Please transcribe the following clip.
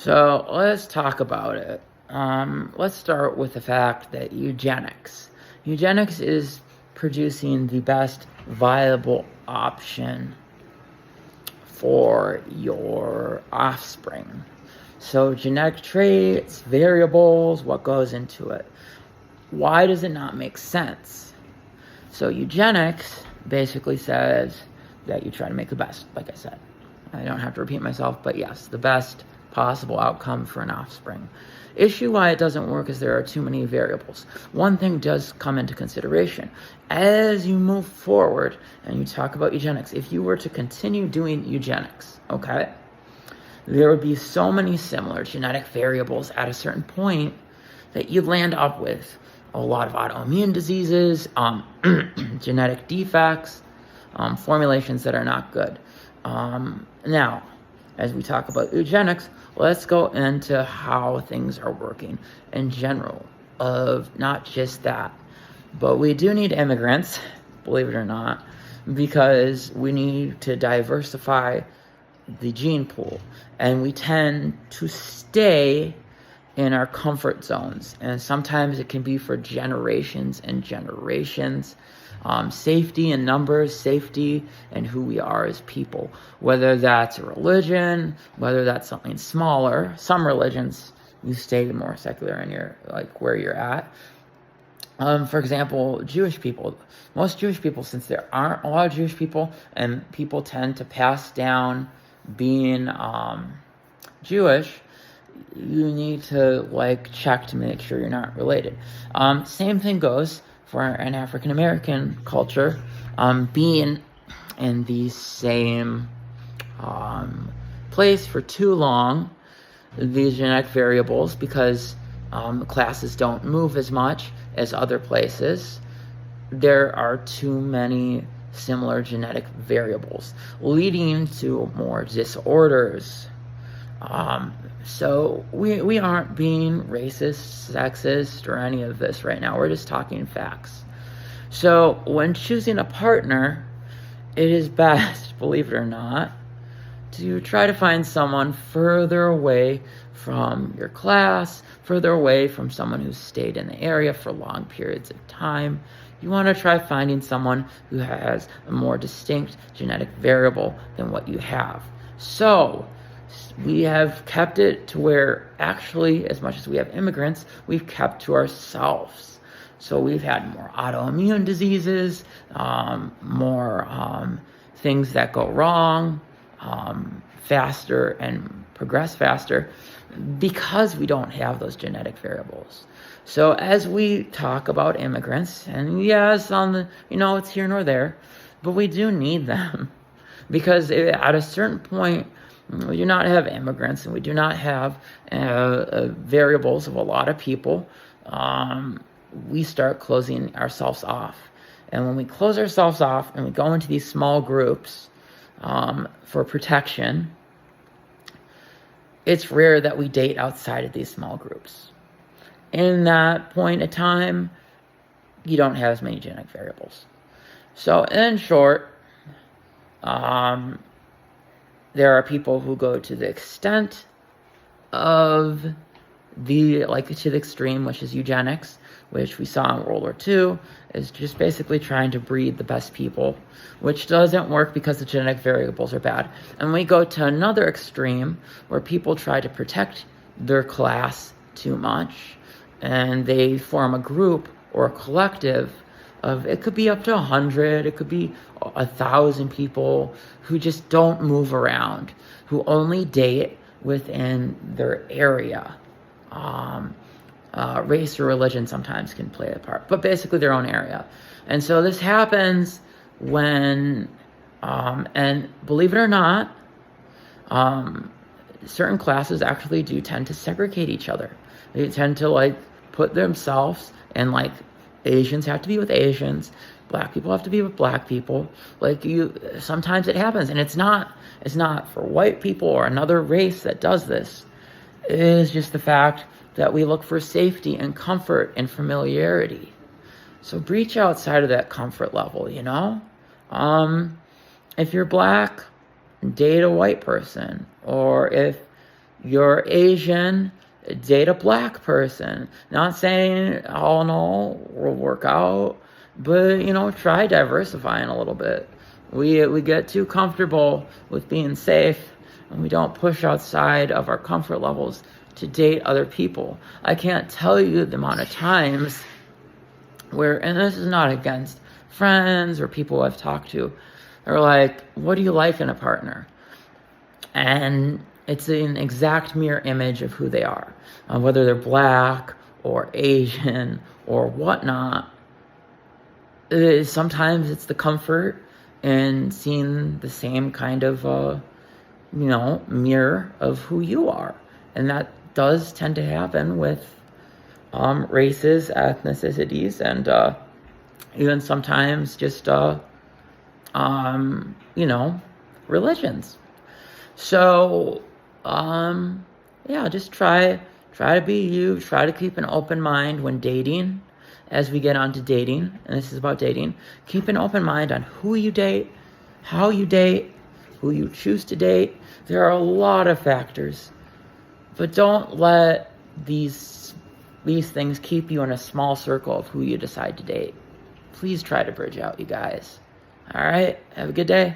So let's talk about it. Let's start with the fact that eugenics is producing the best viable option for your offspring. So genetic traits, variables, what goes into it. Why does it not make sense? So eugenics basically says that you try to make the best, like I said. I don't have to repeat myself, but yes, the best possible outcome for an offspring. Issue why it doesn't work is there are too many variables. One thing does come into consideration. As you move forward and you talk about eugenics, if you were to continue doing eugenics, okay, there would be so many similar genetic variables at a certain point that you'd land up with a lot of autoimmune diseases, genetic defects, formulations that are not good. Now, as we talk about eugenics, let's go into how things are working in general, of not just that. But we do need immigrants, believe it or not, because we need to diversify the gene pool. And we tend to stay in our comfort zones. And sometimes it can be for generations and generations. Safety in numbers, safety in who we are as people. Whether that's a religion, whether that's something smaller. Some religions, you stay more secular in your, like, where you're at. For example, Jewish people. Most Jewish people, since there aren't a lot of Jewish people, and people tend to pass down being Jewish, you need to check to make sure you're not related. Same thing goes for an African American culture, being in the same place for too long, these genetic variables, because classes don't move as much as other places. There are too many similar genetic variables, leading to more disorders. So we aren't being racist, sexist, or any of this right now. We're just talking facts. So when choosing a partner, it is best, believe it or not, to try to find someone further away from your class, further away from someone who's stayed in the area for long periods of time. You want to try finding someone who has a more distinct genetic variable than what you have. So we have kept it to where, actually, as much as we have immigrants, we've kept to ourselves. So we've had more autoimmune diseases, more things that go wrong faster and progress faster, because we don't have those genetic variables. So as we talk about immigrants, and yes, it's here nor there, but we do need them, because at a certain point, we do not have immigrants, and we do not have variables of a lot of people. We start closing ourselves off. And when we close ourselves off and we go into these small groups for protection, it's rare that we date outside of these small groups. In that point of time, you don't have as many genetic variables. So in short, there are people who go to the extent of to the extreme, which is eugenics, which we saw in World War II, is just basically trying to breed the best people, which doesn't work because the genetic variables are bad. And we go to another extreme where people try to protect their class too much, and they form a group or a collective of, it could be up to 100, it could be 1,000 people who just don't move around, who only date within their area. Race or religion sometimes can play a part, but basically their own area. And so this happens when, and believe it or not, certain classes actually do tend to segregate each other. They tend to put themselves, and Asians have to be with Asians, Black people have to be with Black people. Sometimes it happens, and it's not for white people or another race that does this. It is just the fact that we look for safety and comfort and familiarity. So breach outside of that comfort level, If you're Black, date a white person. Or if you're Asian, date a black person. Not saying all in all will work out, but try diversifying a little bit. We get too comfortable with being safe, and we don't push outside of our comfort levels to date other people. I can't tell you the amount of times where, and this is not against friends or people I've talked to, they're like, what do you like in a partner? And it's an exact mirror image of who they are, whether they're black or Asian or whatnot. Sometimes it's the comfort in seeing the same kind of, mirror of who you are. And that does tend to happen with races, ethnicities, and even sometimes just, religions. So, just try to be you, try to keep an open mind when dating. As we get on to dating, and this is about dating, keep an open mind on who you date, how you date, who you choose to date. There are a lot of factors, but don't let these things keep you in a small circle of who you decide to date. Please try to bridge out, you guys. All right, have a good day.